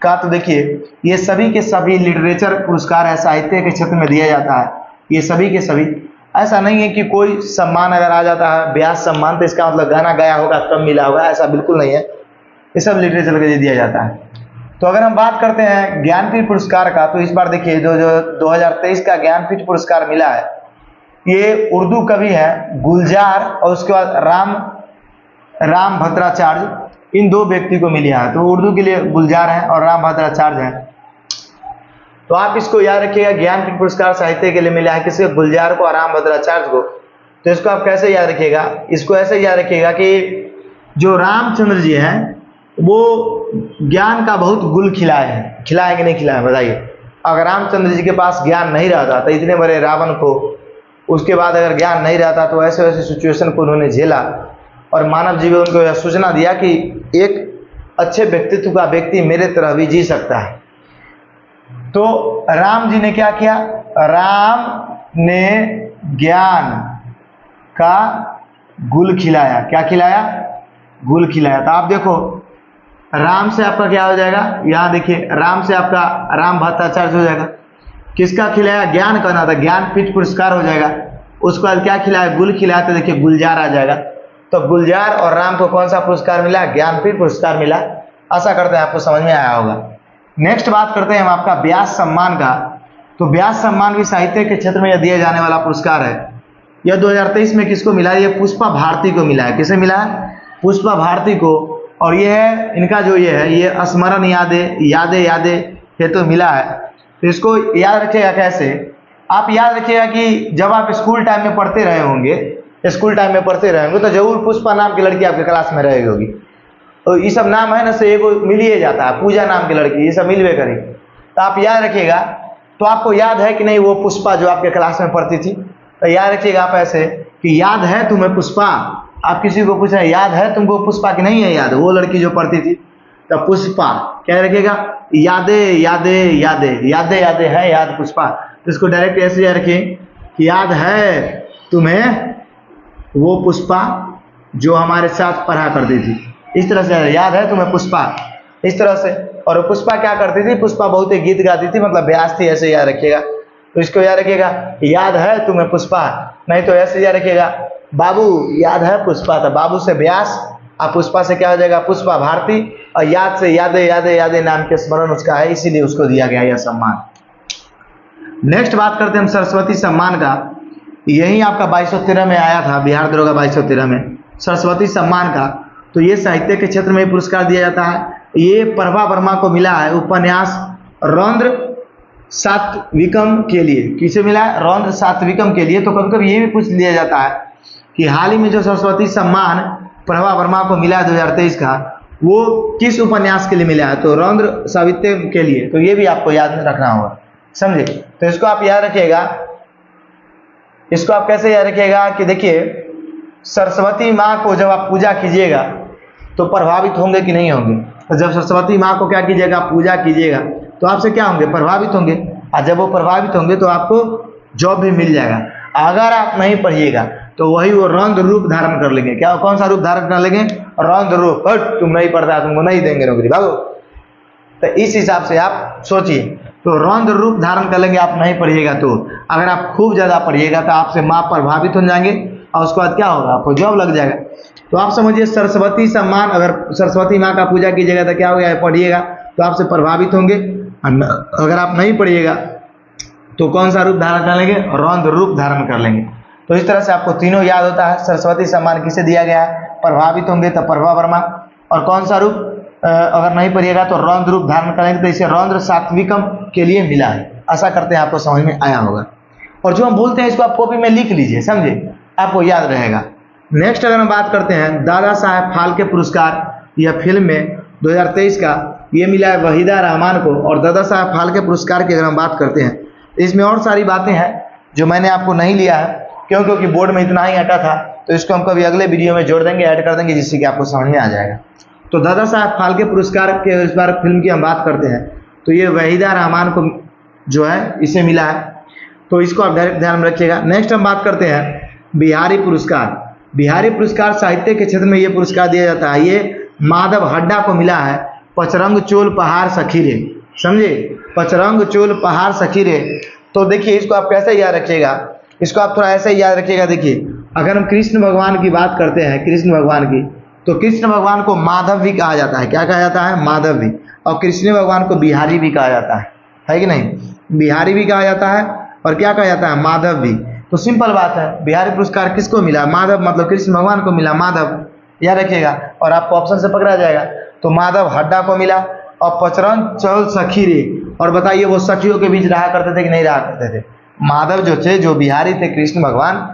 का तो देखिए ये सभी के सभी लिटरेचर पुरस्कार है, साहित्य के क्षेत्र में दिया जाता है, ये सभी के सभी। ऐसा नहीं है कि कोई सम्मान अगर आ जाता है व्यास सम्मान तो इसका मतलब गाना गाया होगा तब मिला होगा, ऐसा बिल्कुल नहीं है, ये सब लिटरेचर के लिए दिया जाता है। तो अगर हम बात करते हैं ज्ञानपीठ पुरस्कार का, तो इस बार देखिए जो 2023 का ज्ञानपीठ पुरस्कार मिला है, ये उर्दू कवि है गुलजार और उसके बाद राम भद्राचार्य, इन दो व्यक्ति को मिली है। तो उर्दू के लिए गुलजार हैं और राम भद्राचार्य हैं। तो आप इसको याद रखिएगा, ज्ञानपीठ पुरस्कार साहित्य के लिए मिला है किसी गुलजार को और राम भद्राचार्य को। तो इसको आप कैसे याद रखिएगा, इसको ऐसे याद रखिएगा कि जो रामचंद्र जी हैं वो ज्ञान का बहुत गुल खिलाए हैं, खिलाए कि नहीं खिलाए बताइए। अगर रामचंद्र जी के पास ज्ञान नहीं रहता तो इतने बड़े रावण को, उसके बाद अगर ज्ञान नहीं रहता तो ऐसे वैसे सिचुएशन को उन्होंने झेला और मानव जीवन उनको यह सूचना दिया कि एक अच्छे व्यक्तित्व का व्यक्ति मेरे तरह भी जी सकता है। तो राम जी ने क्या किया, राम ने ज्ञान का गुल खिलाया, क्या खिलाया, गुल खिलाया। तो आप देखो राम से आपका क्या हो जाएगा, यहाँ देखिए राम से आपका राम भट्टाचार्य हो जाएगा, किसका खिलाया, ज्ञान का ना था, ज्ञानपीठ पुरस्कार हो जाएगा। उसके बाद क्या खिलाया, गुल खिलाया, तो देखिए गुलजार आ जाएगा। तो गुलजार और राम को कौन सा पुरस्कार मिला, ज्ञानपीठ पुरस्कार मिला। आशा करते हैं आपको समझ में आया होगा। नेक्स्ट बात करते हैं हम आपका व्यास सम्मान का। तो व्यास सम्मान भी साहित्य के क्षेत्र में दिया जाने वाला पुरस्कार है। यह 2023 में किसको मिला है, ये पुष्पा भारती को मिला है। किसे मिला है, पुष्पा भारती को। और ये है इनका जो ये है, ये स्मरण यादें यादें यादें ये तो मिला है। तो इसको याद रखिएगा कैसे, आप याद रखिएगा कि जब आप स्कूल टाइम में पढ़ते रहे होंगे, स्कूल टाइम में पढ़ते रहेंगे तो जरूर पुष्पा नाम की लड़की आपके क्लास में रहेगी होगी। तो ये सब नाम है ना से एगो मिल ही जाता है, पूजा नाम की लड़की, ये सब मिलवे करी। तो आप याद रखिएगा। तो आपको याद है कि नहीं वो पुष्पा जो आपके क्लास में पढ़ती थी, तो याद रखिएगा आप ऐसे कि याद है तुम्हें पुष्पा। आप किसी को पूछे याद है तुमको पुष्पा की नहीं है याद, वो लड़की जो पढ़ती थी, तो पुष्पा क्या रखिएगा, यादें यादें यादें यादें यादें है याद पुष्पा। तो इसको डायरेक्ट ऐसे याद रखिए कि याद है तुम्हें वो पुष्पा जो हमारे साथ पढ़ा करती थी। इस तरह से याद है तुम्हें पुष्पा, इस तरह से। और पुष्पा क्या करती थी, पुष्पा बहुत ही गीत गाती थी, मतलब ब्यास थी, ऐसे याद रखिएगा। तो इसको याद रखिएगा, याद है तुम्हें पुष्पा। नहीं तो ऐसे याद रखिएगा, बाबू याद है पुष्पा था, बाबू से ब्यास और पुष्पा से क्या हो जाएगा, पुष्पा भारती। और याद से यादें यादें यादें नाम के स्मरण उसका है, इसीलिए उसको दिया गया यह सम्मान। नेक्स्ट बात करते हैं हम सरस्वती सम्मान का। यही आपका 2213 में आया था, बिहार दरोगा 2213 में सरस्वती सम्मान का। तो ये साहित्य के क्षेत्र में पुरस्कार दिया जाता है। ये प्रभा वर्मा को मिला है उपन्यास रौद्र सात्विकम के लिए। किसे मिला है, रौद्र सात्विकम के लिए। तो कभी कभी ये भी पूछ लिया जाता है कि हाल ही में जो सरस्वती सम्मान प्रभा वर्मा को मिला है 2023 का, वो किस उपन्यास के लिए मिला है, तो रौद्र सावित्य के लिए। तो ये भी आपको याद रखना होगा, समझे। तो इसको आप याद रखिएगा। इसको आप कैसे याद रखिएगा कि देखिए सरस्वती माँ को जब आप पूजा कीजिएगा तो प्रभावित होंगे कि नहीं होंगे। तो जब सरस्वती माँ को क्या कीजिएगा, पूजा कीजिएगा, तो आपसे क्या होंगे, प्रभावित होंगे। और जब वो प्रभावित होंगे तो आपको जॉब भी मिल जाएगा। अगर आप नहीं पढ़िएगा तो वही वो रौद्र रूप धारण कर लेंगे। क्या, कौन सा रूप धारण कर लेंगे, रौद्र रूप। तुम नहीं पढ़ता, तुमको नहीं देंगे नौकरी, भागो। तो इस हिसाब से आप सोचिए, तो रौद्र रूप धारण कर लेंगे आप नहीं पढ़िएगा। तो अगर आप खूब ज़्यादा पढ़िएगा तो आपसे माँ प्रभावित हो जाएंगे और उसके बाद क्या होगा, आपको जॉब लग जाएगा। तो आप समझिए सरस्वती सम्मान, अगर सरस्वती माँ का पूजा कीजिएगा तो क्या हो गया, पढ़िएगा तो आपसे प्रभावित होंगे। अगर आप नहीं पढ़िएगा तो कौन सा रूप धारण कर लेंगे, रौद्र रूप धारण कर लेंगे। तो इस तरह से आपको तीनों याद होता है। सरस्वती सम्मान किसे दिया गया है, प्रभावित होंगे तो प्रभा वर्मा। और कौन सा रूप, अगर नहीं पढ़िएगा तो रौद्र रूप धारण करेंगे, तो इसे रौद्र सात्विकम के लिए मिला है। आशा करते हैं आपको समझ में आया होगा। और जो हम बोलते हैं इसको आप कॉपी में लिख लीजिए, समझे, आपको याद रहेगा। नेक्स्ट अगर हम बात करते हैं दादा साहेब फाल्के पुरस्कार, यह फिल्म में 2023 का ये मिला है वहीदा रहमान को। और दादा साहेब फाल्के पुरस्कार की अगर हम बात करते हैं तो इसमें और सारी बातें हैं जो मैंने आपको नहीं लिया है, क्योंकि बोर्ड में इतना ही हटा था। तो इसको हम कभी अगले वीडियो में जोड़ देंगे, ऐड कर देंगे, जिससे कि आपको समझ में आ जाएगा। तो दादा साहेब फाल्के पुरस्कार के इस बार फिल्म की हम बात करते हैं तो ये वहीदा रहमान को जो है इसे मिला है। तो इसको आप डायरेक्ट ध्यान में रखिएगा। नेक्स्ट हम बात करते हैं बिहारी पुरस्कार। बिहारी पुरस्कार साहित्य के क्षेत्र में ये पुरस्कार दिया जाता है। ये माधव हड्डा को मिला है। पचरंग चोल पहाड़ सखीरे, समझे, पचरंग चोल पहाड़ सखीरे। तो देखिए इसको आप कैसे याद रखिएगा, इसको आप थोड़ा ऐसे ही याद रखिएगा। देखिए अगर हम कृष्ण भगवान की बात करते हैं, कृष्ण भगवान की, तो कृष्ण भगवान को माधव भी कहा जाता है। क्या कहा जाता है? माधव भी। और कृष्ण भगवान को बिहारी भी कहा जाता है कि नहीं? बिहारी भी कहा जाता है और क्या कहा जाता है? माधव भी। तो सिंपल बात है, बिहारी पुरस्कार किसको मिला? माधव, मतलब कृष्ण भगवान को मिला, माधव, याद रखिएगा। और आपको ऑप्शन से पकड़ा जाएगा। तो माधव हड्डा को मिला और पचरंग चौल सखी रे। और बताइए वो सखियों के बीच रहा करते थे कि नहीं रहा करते थे? माधव जो थे, जो बिहारी थे कृष्ण भगवान,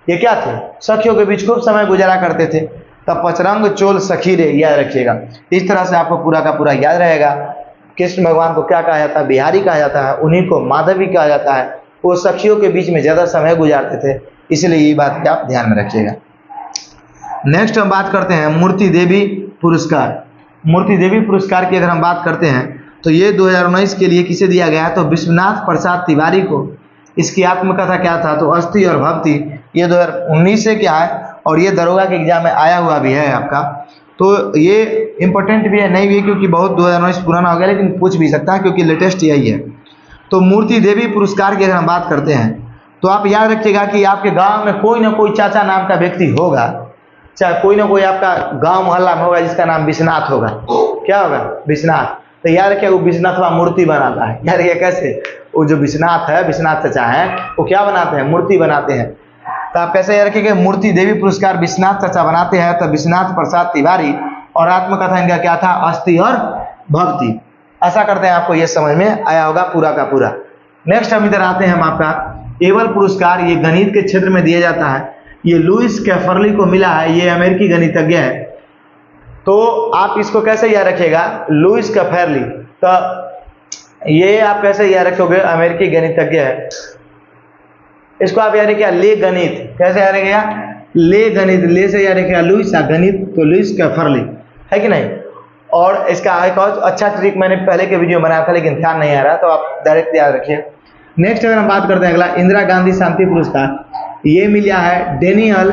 ये क्या थे? सखियों के बीच खूब समय गुजारा करते थे। तब पचरंग चोल सखी रे, याद रखिएगा। इस तरह से आपको पूरा का पूरा याद रहेगा। कृष्ण भगवान को क्या कहा जाता है? बिहारी कहा जाता है। उन्हीं को माधव भी कहा जाता है। वो सखियों के बीच में ज़्यादा समय गुजारते थे, इसलिए ये बात क्या आप ध्यान में रखिएगा। नेक्स्ट हम बात करते हैं मूर्ति देवी पुरस्कार। मूर्ति देवी पुरस्कार की अगर हम बात करते हैं तो ये 2019 के लिए किसे दिया गया है? तो विश्वनाथ प्रसाद तिवारी को। इसकी आत्मकथा क्या था? तो अस्थि और भक्ति। ये 2019 से क्या है, और ये दरोगा के एग्जाम में आया हुआ भी है आपका। तो ये इंपॉर्टेंट भी है, नहीं भी है, क्योंकि बहुत 2019 पुराना हो गया, लेकिन पूछ भी सकता है क्योंकि लेटेस्ट यही है। तो मूर्ति देवी पुरस्कार की अगर हम बात करते हैं तो आप याद रखिएगा कि आपके गांव में कोई ना कोई चाचा नाम का व्यक्ति होगा, चाहे कोई ना कोई आपका गांव मोहल्ला में होगा जिसका नाम विश्वनाथ होगा। क्या होगा? विश्वनाथ। तो याद रखिए वो विश्वनाथ मूर्ति बनाता है। याद रखिए कैसे? वो जो विश्वनाथ है, विश्वनाथ चाचा है, वो क्या बनाते हैं? मूर्ति बनाते हैं। तो आप कैसे याद रखिए? मूर्ति देवी पुरस्कार विश्वनाथ चाचा बनाते हैं। तो विश्वनाथ प्रसाद तिवारी, और आत्मकथा इनका क्या था? अस्थि और भक्ति। ऐसा करते हैं, आपको ये समझ में आया होगा पूरा का पूरा। नेक्स्ट हम इधर आते हैं, हम आपका एबल पुरस्कार, ये गणित के क्षेत्र में दिया जाता है। ये लुइस कैफरली को मिला है, ये अमेरिकी गणितज्ञ है। तो आप इसको कैसे याद रखिएगा? लुइस कैफरली। तो ये आप कैसे याद रखोगे? अमेरिकी गणितज्ञ है। इसको आप याद रखिएगा ले गणित। कैसे याद रखिएगा? ले गणित। ले से याद रखिएगा लुइस, गणित तो लुइस कैफरली, है कि नहीं? और इसका एक और अच्छा ट्रिक मैंने पहले के वीडियो बनाया था, लेकिन ध्यान नहीं आ रहा, तो आप डायरेक्ट याद रखिए। नेक्स्ट अगर हम बात करते हैं अगला, इंदिरा गांधी शांति पुरस्कार, ये मिला है डेनियल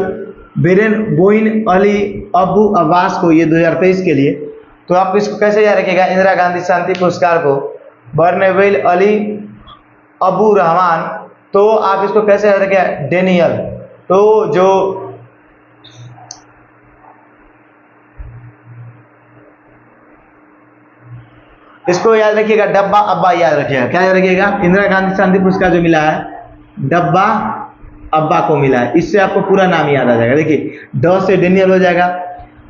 बेरेन बोइन अली अबू अब्बास को, ये 2023 के लिए। तो आप इसको कैसे याद रखिएगा? इंदिरा गांधी शांति पुरस्कार को बर्नेवेल अली अबू रहमान। तो आप इसको कैसे याद रखिएगा? डेनियल। तो जो इसको याद रखिएगा डब्बा अब्बा, याद रखिएगा। क्या याद रखिएगा? इंदिरा गांधी शांति पुरस्कार जो मिला है डब्बा अब्बा को मिला है। इससे आपको पूरा नाम याद आ जाएगा। देखिए ड से डेनियल हो जाएगा,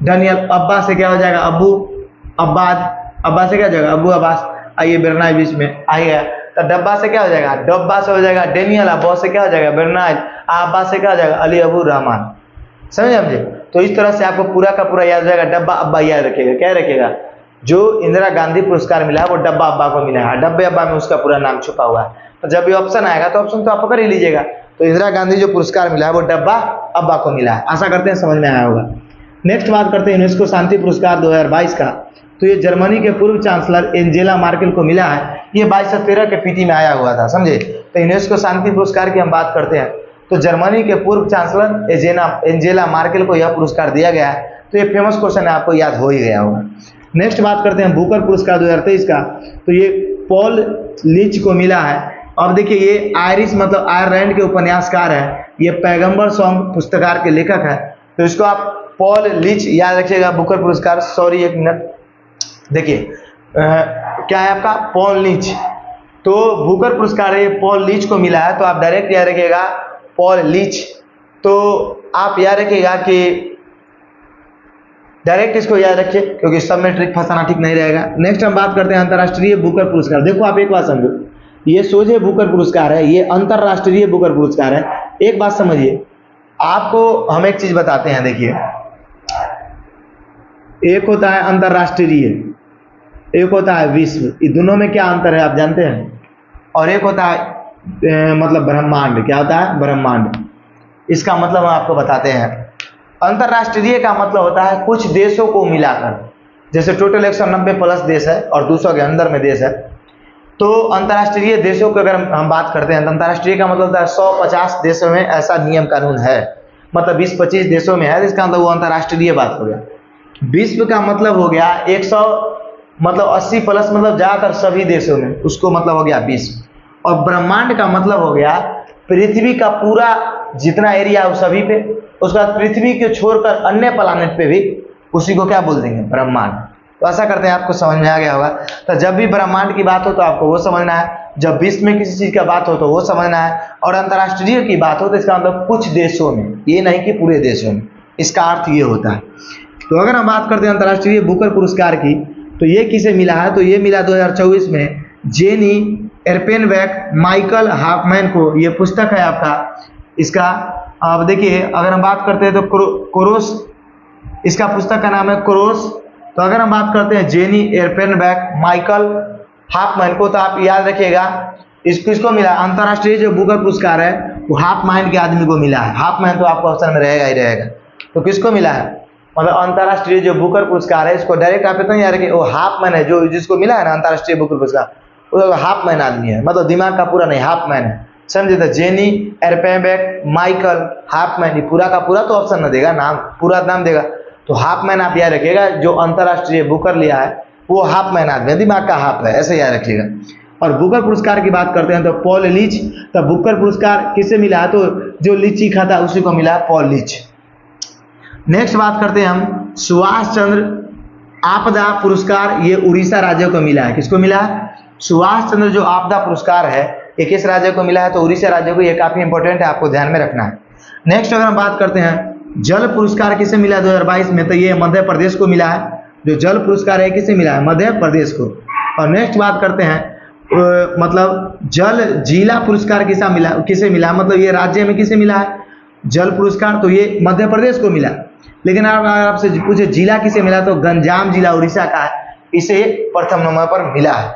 डेनियल। अब्बा से क्या हो जाएगा? अबू अब्बास। अब्बा से क्या हो जाएगा? अबू अब्बास। आइए बेरनाज बीच में आइएगा। तो डब्बा से क्या हो जाएगा? डब्बा से हो जाएगा डेनियल। अब्बा से क्या हो जाएगा? बेरनाज। अब्बा से क्या हो जाएगा? अली अबू रहमान। समझे समझे? तो इस तरह से आपको पूरा का पूरा याद हो जाएगा। डब्बा अब्बा याद रखिएगा। क्या रखिएगा? जो इंदिरा गांधी पुरस्कार मिला है वो डब्बा अब्बा को मिला है। डब्बे अब्बा में उसका पूरा नाम छुपा हुआ है। तो जब ये ऑप्शन आएगा तो ऑप्शन तो आप पकड़ ही लीजिएगा। तो इंदिरा गांधी जो पुरस्कार मिला है वो डब्बा अब्बा को मिला है। आशा करते हैं समझ में आया होगा। नेक्स्ट बात करते हैं यूनेस्को शांति पुरस्कार 2022 का। तो ये जर्मनी के पूर्व चांसलर एंजेला मार्केल को मिला है। ये 2213 के पीटी में आया हुआ था, समझे? तो यूनेस्को शांति पुरस्कार की हम बात करते हैं तो जर्मनी के पूर्व चांसलर एंजेला मार्केल को यह पुरस्कार दिया गया है। तो ये फेमस क्वेश्चन है, आपको याद हो ही गया होगा। नेक्स्ट बात करते हैं बुकर पुरस्कार 2023 का। तो ये पॉल लीच को मिला है। अब देखिए ये आयरिश मतलब आयरलैंड के उपन्यासकार है। ये पैगंबर सॉन्ग पुस्तकार के लेखक है। तो इसको आप पॉल लीच याद रखिएगा। बुकर पुरस्कार, सॉरी एक मिनट, देखिए क्या है आपका? Paul Leach. तो बुकर पुरस्कार ये पॉल लीच को मिला है। तो आप डायरेक्ट याद रखिएगा पॉल लीच। तो आप याद रखिएगा कि डायरेक्ट इसको याद रखिए, क्योंकि सब में ट्रिक फंसाना ठीक नहीं रहेगा। नेक्स्ट हम बात करते हैं अंतर्राष्ट्रीय बुकर पुरस्कार। देखो आप एक बात समझो, ये सोझे बुकर पुरस्कार है, ये अंतर्राष्ट्रीय बुकर पुरस्कार है। एक बात समझिए, आपको हम एक चीज बताते हैं। देखिए एक होता है अंतर्राष्ट्रीय, एक होता है विश्व। ये दोनों में क्या अंतर है आप जानते हैं? और एक होता है मतलब ब्रह्मांड। क्या होता है? ब्रह्मांड। इसका मतलब हम आपको बताते हैं। अंतर्राष्ट्रीय का मतलब होता है कुछ देशों को मिलाकर, जैसे टोटल 190 प्लस देश है और 200 के अंदर में देश है। तो अंतर्राष्ट्रीय देशों की अगर हम बात करते हैं तो अंतर्राष्ट्रीय का मतलब होता है 150 देशों में ऐसा नियम कानून है, मतलब 20-25 देशों में है, इसका मतलब वो अंतर्राष्ट्रीय बात हो गया। विश्व का मतलब हो गया मतलब 80 प्लस मतलब ज़्यादातर सभी देशों में, उसको मतलब हो गया विश्व। और ब्रह्मांड का मतलब हो गया पृथ्वी का पूरा जितना एरिया है उस सभी पे, उसके बाद पृथ्वी को छोड़कर अन्य प्लानेट पे भी, उसी को क्या बोल देंगे, ब्रह्मांड। तो ऐसा करते हैं, आपको समझ में आ गया होगा। तो जब भी ब्रह्मांड की बात हो तो आपको वो समझना है, जब विश्व में किसी चीज का बात हो तो वो समझना है, और अंतर्राष्ट्रीय की बात हो तो इसका मतलब कुछ देशों में, ये नहीं कि पूरे देशों में, इसका अर्थ ये होता है। तो अगर हम बात करते हैं अंतर्राष्ट्रीय बुकर पुरस्कार की, तो ये किसे मिला है, तो ये मिला 2024 में जेनी एर्पेनबेक माइकल हाफमैन को। ये पुस्तक है आपका, इसका अब देखिए, अगर हम बात करते हैं तो क्रोस, इसका पुस्तक का नाम है क्रोस। तो अगर हम बात करते हैं जेनी एर्पेनबेक माइकल हाफमैन को, तो आप याद रखिएगा इसको मिला अंतर्राष्ट्रीय जो बुकर पुरस्कार है वो हाफमैन के आदमी को मिला है। हाफमैन तो आपको ऑप्शन में रहेगा ही रहेगा। तो किसको मिला है, मतलब अंतर्राष्ट्रीय जो बुकर पुरस्कार है, इसको डायरेक्ट आप इतना याद रखिए, वो हाफमैन है, जो जिसको मिला है ना अंतर्राष्ट्रीय बुकर पुरस्कार, वो हाफमैन आदमी है, मतलब दिमाग का पूरा नहीं, हाफमैन है, समझे। तो जेनी एर्पेनबेक माइकल हाफमैन, पूरा का पूरा तो ऑप्शन न देगा, नाम पूरा नाम देगा। तो हाफमैन आप याद रखिएगा, जो अंतर्राष्ट्रीय बुकर लिया है वो हाफमैन आदमी है, दिमाग का हाफ है, ऐसे याद रखिएगा। और बुकर पुरस्कार की बात करते हैं तो पॉल लीच। तो बुकर पुरस्कार किसे मिला है, तो जो लीची खाता है उसी को मिला है, पॉल लीच। नेक्स्ट बात करते हैं हम सुभाष चंद्र आपदा पुरस्कार, ये उड़ीसा राज्य को मिला है। किसको मिला है, सुभाष चंद्र जो आपदा पुरस्कार है ये किस राज्य को मिला है, तो उड़ीसा राज्य को। ये काफी इंपॉर्टेंट है, आपको ध्यान में रखना है। नेक्स्ट अगर हम बात करते हैं जल पुरस्कार किसे मिला 2022 में, तो ये मध्य प्रदेश को मिला है। जो जल पुरस्कार है किसे मिला है, मध्य प्रदेश को। और नेक्स्ट बात करते हैं मतलब जल जिला पुरस्कार किसे मिला, मतलब ये राज्य में किसे मिला है जल पुरस्कार, तो ये मध्य प्रदेश को मिला। लेकिन अगर आपसे पूछे जिला किसे मिला, तो गंजाम जिला उड़ीसा का है, इसे प्रथम नंबर पर मिला है।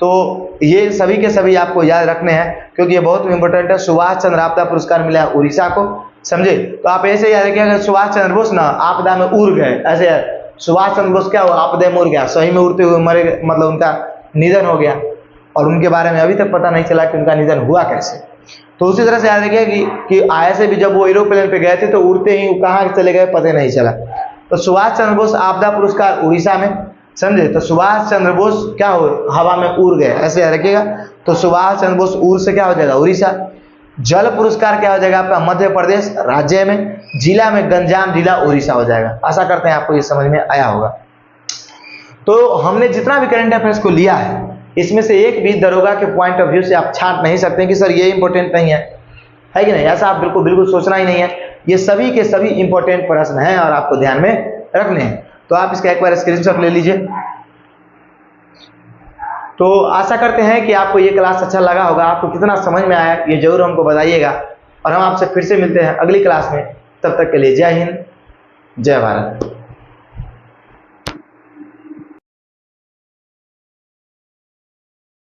तो ये सभी के सभी आपको याद रखने हैं, क्योंकि ये बहुत इंपॉर्टेंट है। सुभाष चंद्र आपदा पुरस्कार मिला है उड़ीसा को, समझे। तो आप ऐसे याद रखिएगा, सुभाष चंद्र बोस ना आपदा में उड़ गए, ऐसे सुभाष चंद्र बोस क्या हुआ, आपदा में उड़ गया, सही में उड़ते हुए मरे, मतलब उनका निधन हो गया, और उनके बारे में अभी तक पता नहीं चला कि उनका निधन हुआ कैसे। तो उसी तरह से याद रखिए कि ऐसे भी जब वो एरोप्लेन पे गए थे तो उड़ते ही कहाँ चले गए पता नहीं चला। तो सुभाष चंद्र बोस आपदा पुरस्कार उड़ीसा में, समझे। तो सुभाष चंद्र बोस क्या हो, हवा में उड़ गए, ऐसे याद रखिएगा। तो सुभाष चंद्र बोस उड़ से क्या हो जाएगा, उड़ीसा। जल पुरस्कार क्या हो जाएगा आपका, मध्य प्रदेश राज्य में, जिला में गंजाम जिला उड़ीसा हो जाएगा। आशा करते हैं आपको ये समझ में आया होगा। तो हमने जितना भी करंट अफेयर्स को लिया है, इसमें से एक भी दरोगा के पॉइंट ऑफ व्यू से आप छांट नहीं सकते कि सर ये इंपॉर्टेंट नहीं है कि नहीं, ऐसा आप बिल्कुल सोचना ही नहीं है। ये सभी के सभी इंपॉर्टेंट प्रश्न हैं और आपको ध्यान में रखने हैं। तो आप इसका एक बार स्क्रीनशॉट ले लीजिए। तो आशा करते हैं कि आपको ये क्लास अच्छा लगा होगा, आपको कितना समझ में आया ये जरूर हमको बताइएगा, और हम आपसे फिर से मिलते हैं अगली क्लास में। तब तक के लिए जय हिंद, जय भारत।